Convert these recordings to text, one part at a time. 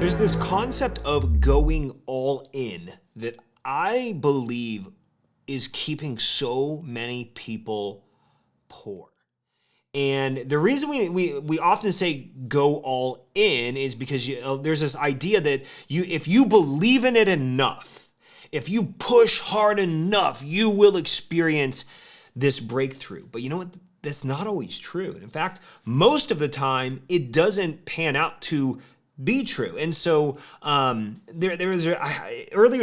There's this concept of going all in that I believe is keeping so many people poor. And the reason we often say go all in is because there's this idea that if you believe in it enough, if you push hard enough, you will experience this breakthrough. But you know what? That's not always true. In fact, most of the time, it doesn't pan out to be true. And so earlier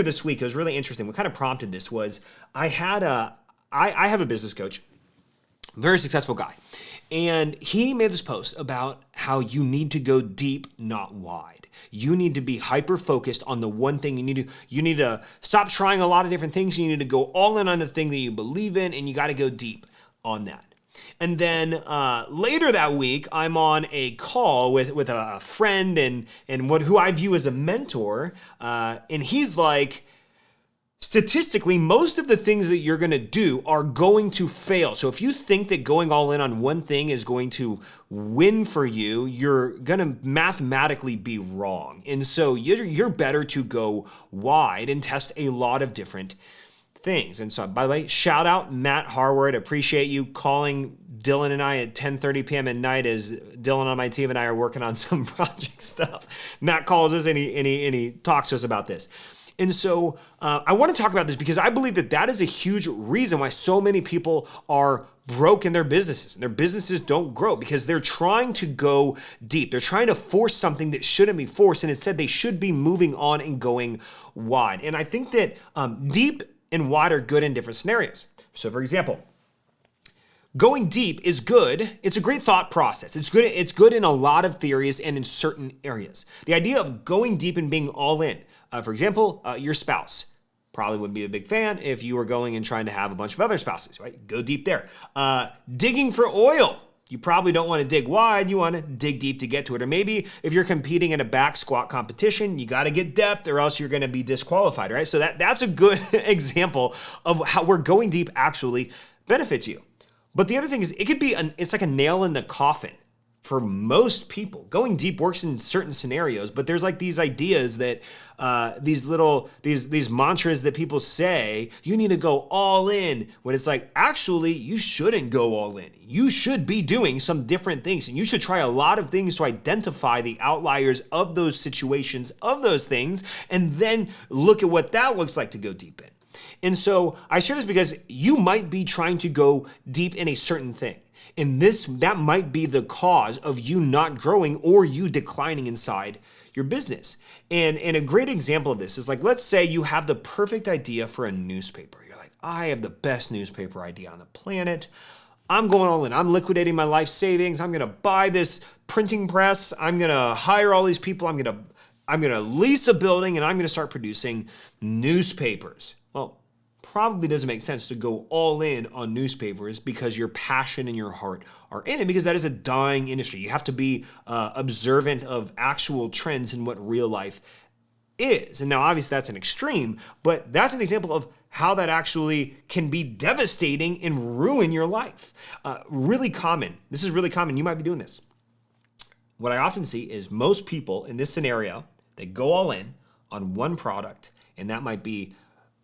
this week, it was really interesting. What kind of prompted this was I have a business coach, very successful guy. And he made this post about how you need to go deep, not wide. You need to be hyper-focused on the one thing. You need to stop trying a lot of different things. You need to go all in on the thing that you believe in, and you got to go deep on that. And then later that week, I'm on a call with a friend and who I view as a mentor, and he's like, statistically, most of the things that you're going to do are going to fail. So if you think that going all in on one thing is going to win for you, you're going to mathematically be wrong. And so you're better to go wide and test a lot of different things. And so, by the way, shout out Matt Harward. Appreciate you calling Dylan and I at 10:30 p.m. at night as Dylan on my team and I are working on some project stuff. Matt calls us and he talks to us about this. And so I want to talk about this because I believe that is a huge reason why so many people are broke in their businesses. And their businesses don't grow because they're trying to go deep. They're trying to force something that shouldn't be forced. And instead, they should be moving on and going wide. And I think that deep and wide are good in different scenarios. So for example, going deep is good. It's a great thought process. It's good in a lot of theories and in certain areas. The idea of going deep and being all in. For example, your spouse probably wouldn't be a big fan if you were going and trying to have a bunch of other spouses, right? Go deep there. Digging for oil. You probably don't want to dig wide. You want to dig deep to get to it. Or maybe if you're competing in a back squat competition, you got to get depth or else you're going to be disqualified, right? So that's a good example of how where going deep actually benefits you. But the other thing is it's like a nail in the coffin. For most people, going deep works in certain scenarios, but there's like these ideas that these mantras that people say, you need to go all in, when it's like, actually, you shouldn't go all in. You should be doing some different things, and you should try a lot of things to identify the outliers of those situations, of those things, and then look at what that looks like to go deep in. And so I share this because you might be trying to go deep in a certain thing. And that might be the cause of you not growing or you declining inside your business. And a great example of this is like, let's say you have the perfect idea for a newspaper. You're like, I have the best newspaper idea on the planet. I'm going all in. I'm liquidating my life savings. I'm going to buy this printing press. I'm going to hire all these people. I'm going to lease a building and I'm going to start producing newspapers. Well, probably doesn't make sense to go all in on newspapers because your passion and your heart are in it, because that is a dying industry. You have to be observant of actual trends in what real life is. And now obviously that's an extreme, but that's an example of how that actually can be devastating and ruin your life. Really common. This is really common. You might be doing this. What I often see is most people in this scenario, they go all in on one product, and that might be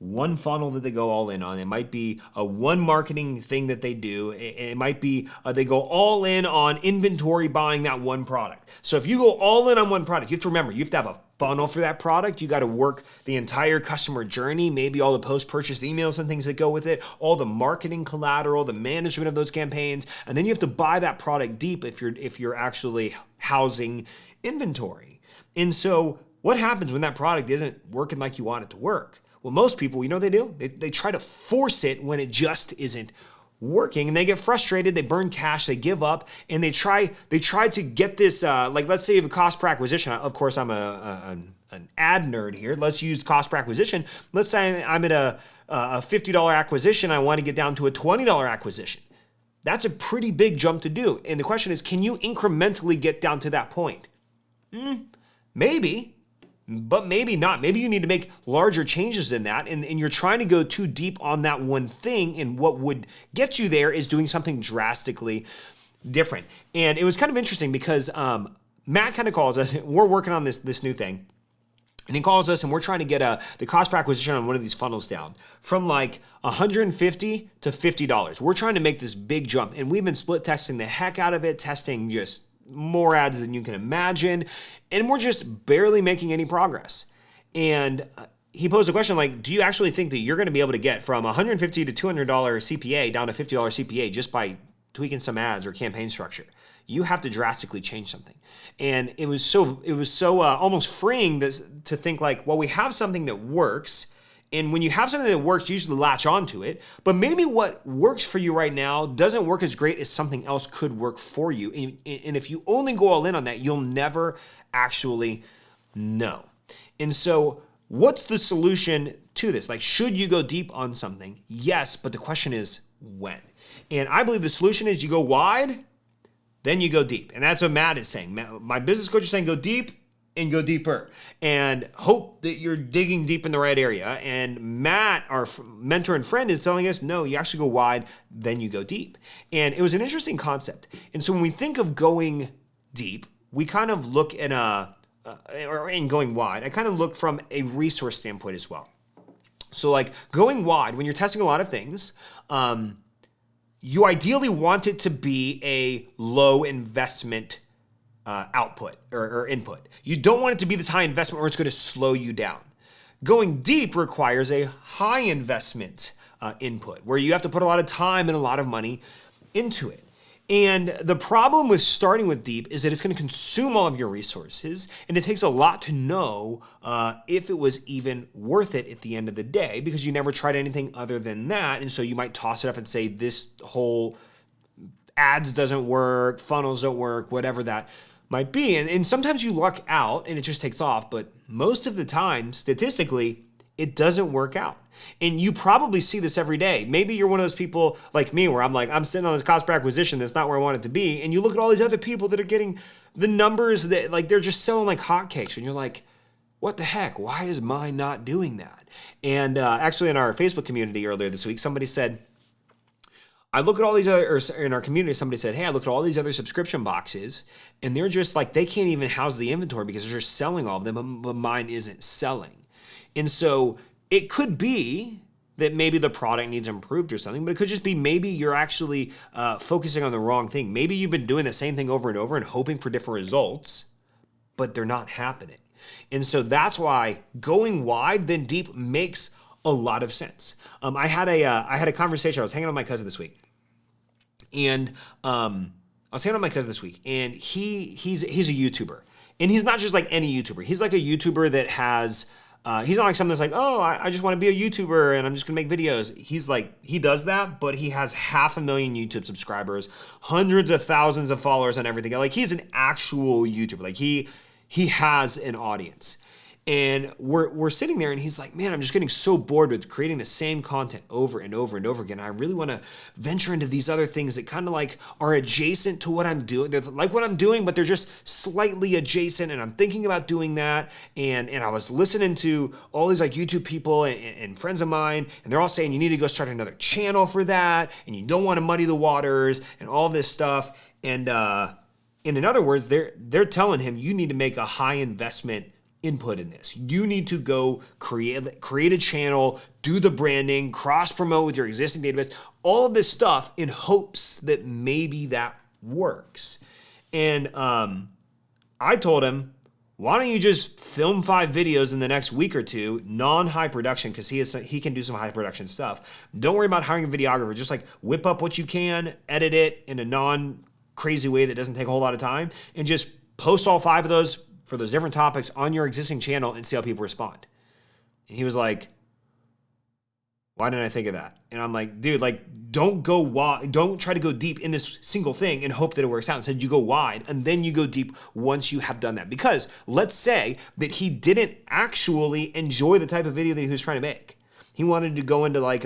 one funnel that they go all in on. It might be a one marketing thing that they do. It might be they go all in on inventory buying that one product. So if you go all in on one product, you have to remember, you have to have a funnel for that product. You got to work the entire customer journey, maybe all the post-purchase emails and things that go with it, all the marketing collateral, the management of those campaigns, and then you have to buy that product deep if you're actually housing inventory. And so what happens when that product isn't working like you want it to work? Well, most people, you know what they do? They try to force it when it just isn't working, and they get frustrated, they burn cash, they give up, and they try to get this, like let's say you have a cost per acquisition. Of course, I'm an ad nerd here. Let's use cost per acquisition. Let's say I'm at a $50 acquisition. I want to get down to a $20 acquisition. That's a pretty big jump to do. And the question is, can you incrementally get down to that point? Maybe. But maybe not. Maybe you need to make larger changes than that, and you're trying to go too deep on that one thing, and what would get you there is doing something drastically different. And it was kind of interesting because Matt kind of calls us. We're working on this new thing. And he calls us and we're trying to get the cost per acquisition on one of these funnels down from like $150 to $50. We're trying to make this big jump, and we've been split testing the heck out of it, testing just more ads than you can imagine. And we're just barely making any progress. And he posed a question like, do you actually think that you're going to be able to get from $150 to $200 CPA down to $50 CPA just by tweaking some ads or campaign structure? You have to drastically change something. And it was so almost freeing to think like, well, we have something that works. And when you have something that works, you usually latch onto it. But maybe what works for you right now doesn't work as great as something else could work for you. And if you only go all in on that, you'll never actually know. And so what's the solution to this? Like, should you go deep on something? Yes, but the question is when? And I believe the solution is you go wide, then you go deep. And that's what Matt is saying. My business coach is saying go deep and go deeper and hope that you're digging deep in the right area. And Matt, our mentor and friend, is telling us, no, you actually go wide, then you go deep. And it was an interesting concept. And so when we think of going deep, we kind of look at in going wide, I kind of look from a resource standpoint as well. So like going wide, when you're testing a lot of things, you ideally want it to be a low investment output or input. You don't want it to be this high investment or it's going to slow you down. Going deep requires a high investment input where you have to put a lot of time and a lot of money into it. And the problem with starting with deep is that it's going to consume all of your resources, and it takes a lot to know if it was even worth it at the end of the day, because you never tried anything other than that. And so you might toss it up and say this whole ads doesn't work, funnels don't work, whatever that might be. And sometimes you luck out and it just takes off, but most of the time, statistically, it doesn't work out. And you probably see this every day. Maybe you're one of those people like me where I'm sitting on this cost per acquisition that's not where I want it to be. And you look at all these other people that are getting the numbers that like they're just selling like hotcakes. And you're like, what the heck? Why is mine not doing that? And actually in our Facebook community earlier this week, somebody said, I look at all these other, or in our community, somebody said, hey, I look at all these other subscription boxes and they're just like, they can't even house the inventory because they're just selling all of them, but mine isn't selling. And so it could be that maybe the product needs improved or something, but it could just be maybe you're actually focusing on the wrong thing. Maybe you've been doing the same thing over and over and hoping for different results, but they're not happening. And so that's why going wide then deep makes a lot of sense. I had a conversation. I was hanging out with my cousin this week, and he's a YouTuber, and he's not just like any YouTuber. He's like a YouTuber that has. He's not like someone that's like, oh, I just want to be a YouTuber and I'm just gonna make videos. He's like, he does that, but he has 500,000 YouTube subscribers, hundreds of thousands of followers and everything. Like he's an actual YouTuber. Like he has an audience. And we're sitting there and he's like, man, I'm just getting so bored with creating the same content over and over and over again. I really want to venture into these other things that kind of like are adjacent to what I'm doing. They're like what I'm doing, but they're just slightly adjacent. And I'm thinking about doing that. And I was listening to all these like YouTube people and friends of mine, and they're all saying you need to go start another channel for that. And you don't want to muddy the waters and all this stuff. And in other words, they're telling him you need to make a high investment input in this. You need to go create a channel, do the branding, cross promote with your existing database, all of this stuff in hopes that maybe that works. And I told him, why don't you just film 5 videos in the next week or two, non-high production, because he can do some high production stuff. Don't worry about hiring a videographer. Just like whip up what you can, edit it in a non-crazy way that doesn't take a whole lot of time, and just post all 5 of those for those different topics on your existing channel and see how people respond. And he was like, why didn't I think of that? And I'm like, dude, like don't go wide, don't try to go deep in this single thing and hope that it works out. Instead, you go wide and then you go deep once you have done that. Because let's say that he didn't actually enjoy the type of video that he was trying to make. He wanted to go into like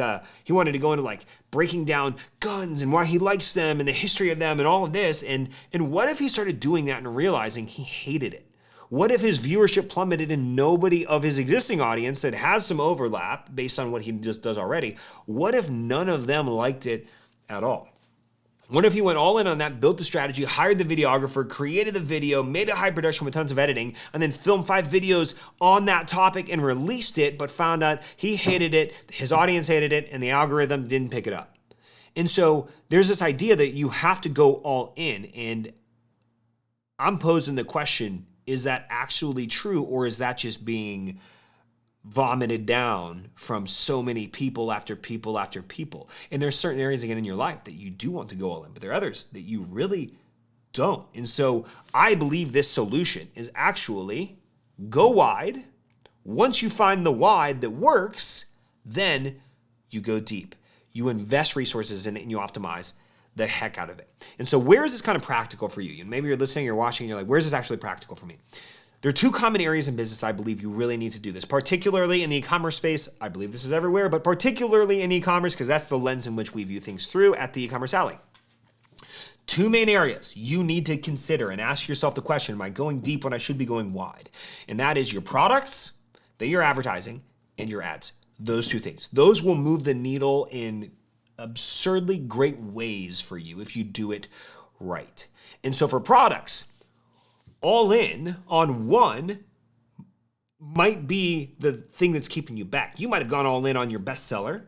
breaking down guns and why he likes them and the history of them and all of this. And what if he started doing that and realizing he hated it? What if his viewership plummeted and nobody of his existing audience that has some overlap based on what he just does already, what if none of them liked it at all? What if you went all in on that, built the strategy, hired the videographer, created the video, made it high production with tons of editing, and then filmed 5 videos on that topic and released it, but found out he hated it, his audience hated it, and the algorithm didn't pick it up. And so there's this idea that you have to go all in. And I'm posing the question, is that actually true, or is that just being vomited down from so many people after people after people? And there's certain areas again in your life that you do want to go all in, but there are others that you really don't. And so I believe this solution is actually go wide. Once you find the wide that works, then you go deep. You invest resources in it and you optimize the heck out of it. And so where is this kind of practical for you? And maybe you're listening, you're watching, and you're like, where's this actually practical for me? There are 2 common areas in business I believe you really need to do this, particularly in the e-commerce space. I believe this is everywhere, but particularly in e-commerce because that's the lens in which we view things through at the Ecommerce Alley. 2 main areas you need to consider and ask yourself the question, am I going deep when I should be going wide? And that is your products that you're advertising and your ads. Those 2 things. Those will move the needle in absurdly great ways for you if you do it right. And so for products, all in on one might be the thing that's keeping you back. You might have gone all in on your bestseller,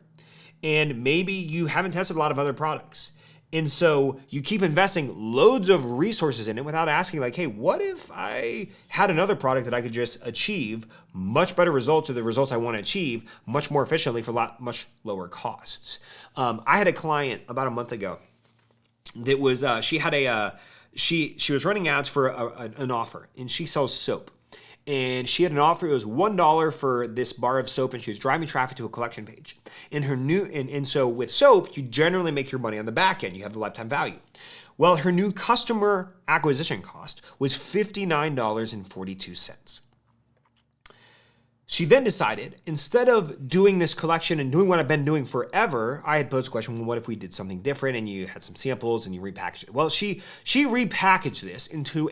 and maybe you haven't tested a lot of other products. And so you keep investing loads of resources in it without asking like, hey, what if I had another product that I could just achieve much better results or the results I want to achieve much more efficiently for much lower costs? I had a client about a month ago that was, she was running ads for an offer, and she sells soap. And she had an offer, it was $1 for this bar of soap, and she was driving traffic to a collection page. And so with soap, you generally make your money on the back end. You have the lifetime value. Well, her new customer acquisition cost was $59.42. She then decided, instead of doing this collection and doing what I've been doing forever, I had posed a question, well, what if we did something different and you had some samples and you repackaged it? Well, she repackaged this into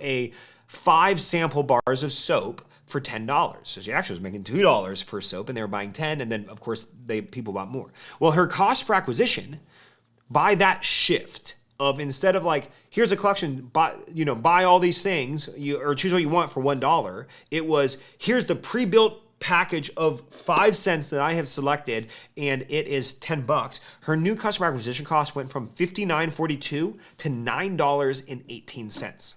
5 sample bars of soap for $10. So she actually was making $2 per soap, and they were buying 10, and then of course people bought more. Well, her cost per acquisition, by that shift of instead of like, here's a collection, buy all these things, or choose what you want for $1, it was, here's the pre-built package of 5 cents that I have selected, and it is $10. Her new customer acquisition cost went from $59.42 to $9.18.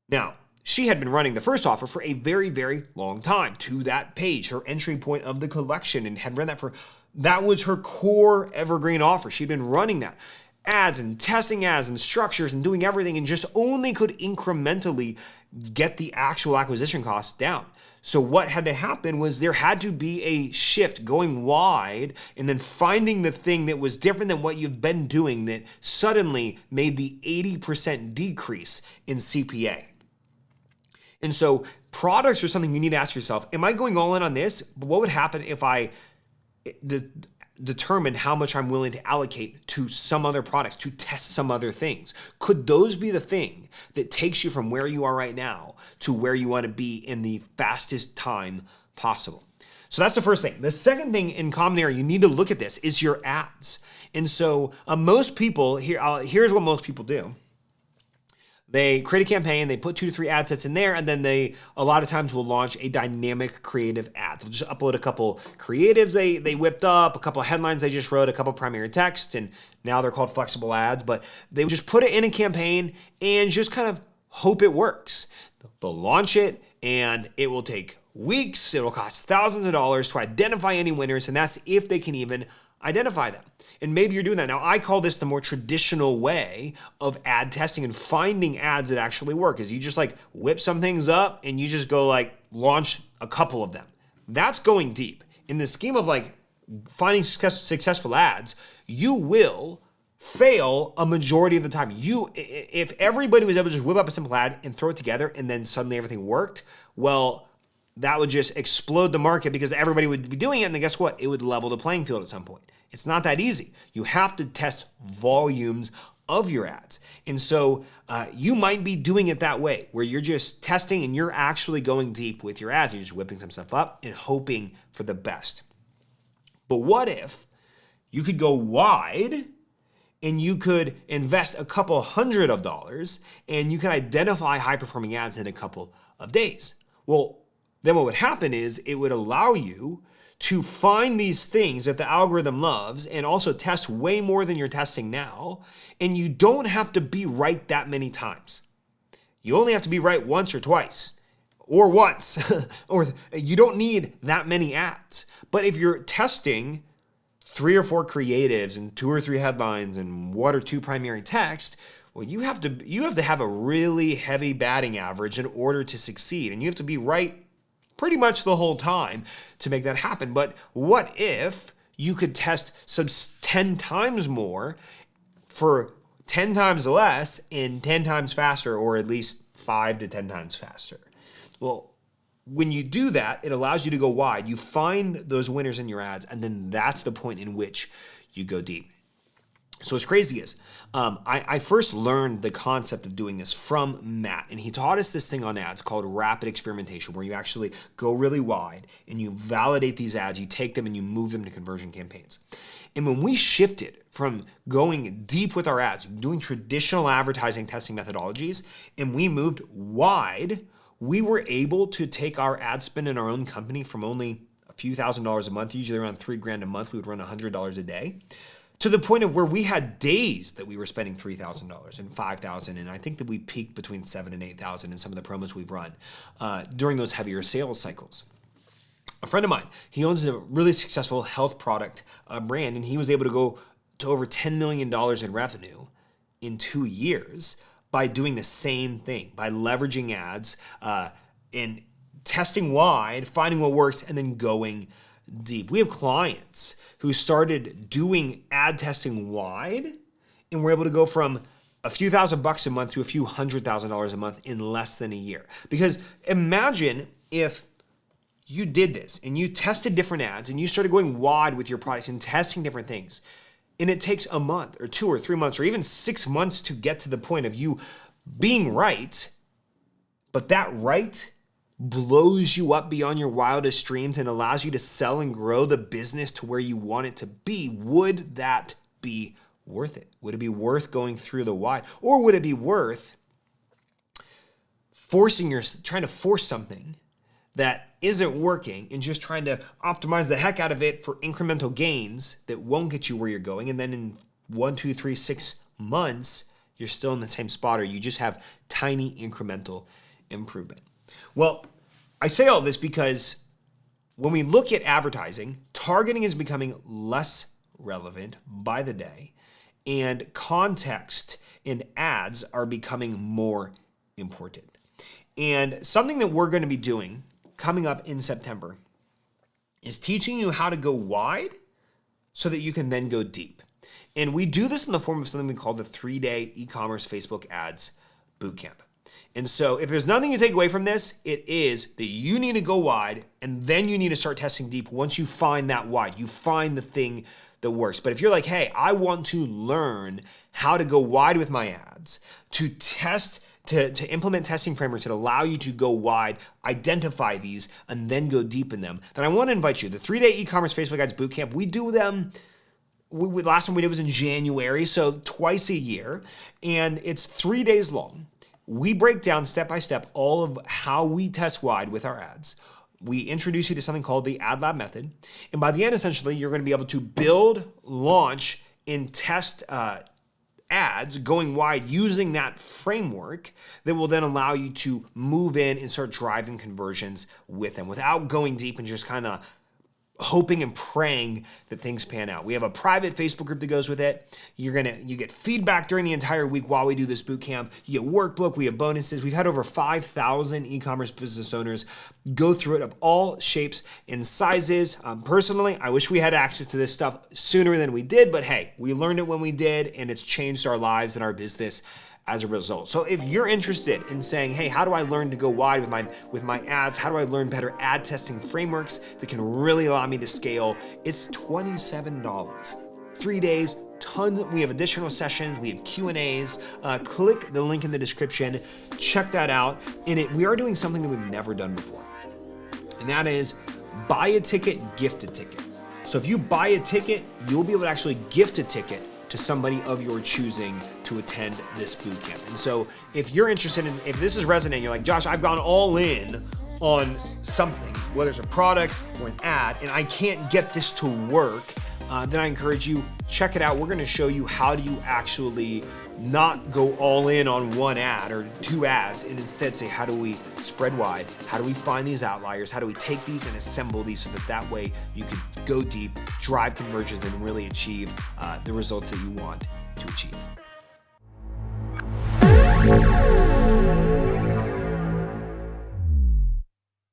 Now, she had been running the first offer for a very, very long time to that page, her entry point of the collection, and had run that was her core evergreen offer. She'd been running that. Ads and testing ads and structures and doing everything, and just only could incrementally get the actual acquisition costs down. So what had to happen was there had to be a shift going wide and then finding the thing that was different than what you've been doing that suddenly made the 80% decrease in CPA. And so products are something you need to ask yourself, am I going all in on this? What would happen if I determined how much I'm willing to allocate to some other products, to test some other things? Could those be the thing that takes you from where you are right now to where you want to be in the fastest time possible? So that's the first thing. The second thing in common area you need to look at this is your ads. And so most people, here's what most people do. They create a campaign, they put 2 to 3 ad sets in there, and then they, a lot of times, will launch a dynamic creative ad. They'll just upload a couple creatives they whipped up, a couple headlines they just wrote, a couple primary text, and now they're called flexible ads, but they would just put it in a campaign and just kind of hope it works. They'll launch it, and it will take weeks, it will cost thousands of dollars to identify any winners, and that's if they can even identify them. And maybe you're doing that. Now, I call this the more traditional way of ad testing and finding ads that actually work, is you just like whip some things up and you just go like launch a couple of them. That's going deep. In the scheme of like finding successful ads, you will fail a majority of the time. If everybody was able to just whip up a simple ad and throw it together and then suddenly everything worked, well, that would just explode the market because everybody would be doing it, and then guess what? It would level the playing field at some point. It's not that easy. You have to test volumes of your ads. And so you might be doing it that way, where you're just testing and you're actually going deep with your ads. You're just whipping some stuff up and hoping for the best. But what if you could go wide and you could invest a couple $100 and you could identify high-performing ads in a couple of days. Well, then what would happen is it would allow you to find these things that the algorithm loves and also test way more than you're testing now, and you don't have to be right that many times. You only have to be right once or twice, or once, or you don't need that many ads. But if you're testing 3 or 4 creatives and 2 or 3 headlines and 1 or 2 primary text, well, you have to have a really heavy batting average in order to succeed, and you have to be right pretty much the whole time to make that happen. But what if you could test some 10 times more for 10 times less and 10 times faster, or at least 5 to 10 times faster? Well, when you do that, it allows you to go wide. You find those winners in your ads, and then that's the point in which you go deep. So what's crazy is, I first learned the concept of doing this from Matt, and he taught us this thing on ads called rapid experimentation, where you actually go really wide and you validate these ads, you take them and you move them to conversion campaigns. And when we shifted from going deep with our ads, doing traditional advertising testing methodologies, and we moved wide, we were able to take our ad spend in our own company from only a few $1,000s a month, usually around $3,000 a month, we would run $100 a day, to the point of where we had days that we were spending $3,000 and $5,000, and I think that we peaked between $7,000 and $8,000 in some of the promos we've run during those heavier sales cycles. A friend of mine, he owns a really successful health product brand, and he was able to go to over $10 million in revenue in 2 years by doing the same thing, by leveraging ads and testing wide, finding what works, and then going deep. We have clients who started doing ad testing wide and were able to go from a few $1,000s a month to a few $100,000 a month in less than a year. Because imagine if you did this and you tested different ads and you started going wide with your products and testing different things, and it takes a month or 2 or 3 months or even 6 months to get to the point of you being right, but that right blows you up beyond your wildest dreams and allows you to sell and grow the business to where you want it to be, would that be worth it? Would it be worth going through the wide? Or would it be worth trying to force something that isn't working and just trying to optimize the heck out of it for incremental gains that won't get you where you're going, and then in 1, 2, 3, 6 months, you're still in the same spot, or you just have tiny incremental improvement? Well, I say all this because when we look at advertising, targeting is becoming less relevant by the day, and context in ads are becoming more important. And something that we're going to be doing coming up in September is teaching you how to go wide so that you can then go deep. And we do this in the form of something we call the 3-day e-commerce Facebook ads bootcamp. And so if there's nothing you take away from this, it is that you need to go wide, and then you need to start testing deep. Once you find that wide, you find the thing that works. But if you're like, hey, I want to learn how to go wide with my ads, to test, to implement testing frameworks that allow you to go wide, identify these, and then go deep in them, then I want to invite you. The 3-day e-commerce Facebook ads bootcamp, we do them. Last one we did was in January, so twice a year, and it's 3 days long. We break down step by step all of how we test wide with our ads. We introduce you to something called the Ad Lab method. And by the end, essentially, you're going to be able to build, launch, and test ads going wide using that framework that will then allow you to move in and start driving conversions with them without going deep and just kind of hoping and praying that things pan out. We have a private Facebook group that goes with it. You get feedback during the entire week while we do this boot camp. You get workbook, we have bonuses. We've had over 5,000 e-commerce business owners go through it of all shapes and sizes. Personally, I wish we had access to this stuff sooner than we did, but hey, we learned it when we did, and it's changed our lives and our business as a result. So if you're interested in saying, hey, how do I learn to go wide with my ads? How do I learn better ad testing frameworks that can really allow me to scale? It's $27. 3 days, tons. We have additional sessions. We have Q&As. Click the link in the description. Check that out. We are doing something that we've never done before, and that is buy a ticket, gift a ticket. So if you buy a ticket, you'll be able to actually gift a ticket to somebody of your choosing to attend this bootcamp. And so if you're interested in, if this is resonating, you're like, Josh, I've gone all in on something, whether it's a product or an ad, and I can't get this to work, then I encourage you, check it out. We're gonna show you how do you actually not go all in on one ad or two ads, and instead say, how do we spread wide? How do we find these outliers? How do we take these and assemble these so that way you can go deep, drive conversions, and really achieve the results that you want to achieve.